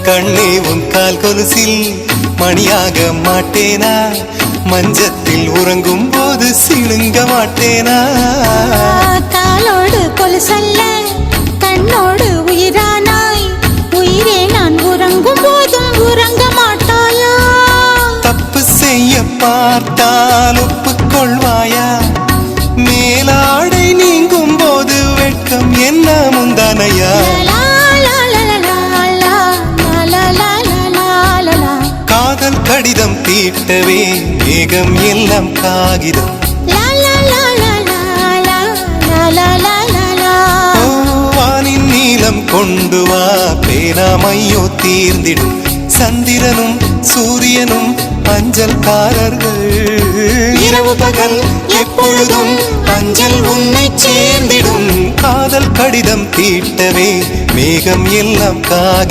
கண்ணே உன் கால் கொலுசில் மணியாக மாட்டேனா, மஞ்சத்தில் உறங்கும் போது சிணுங்க மாட்டேனா. காலோடு கொலுசல்ல கண்ணோடு உயிரானாய், உயிரே நான் உறங்கும் போதும் உறங்க மாட்டாயா. தப்பு செய்ய பார்த்தால் ஒப்புக்கொள்வாயா, மேலாடை நீங்கும் போது வெட்கம் என்ன முந்தானையா. காதல் கடிதம் தீட்டவே மேகம் எல்லாம் காகிதம், வானின் நீளம் கொண்டு வா பேனாமையோ தீர்ந்திடும். சந்திரனும் சூரியனும் அஞ்சல்காரர்கள், இரவு பகல் எப்பொழுதும் அஞ்சல் உன்னை சேர்ந்திடும். காதல் கடிதம் தீட்டவே மேகம் எல்லாம் காகிதம்.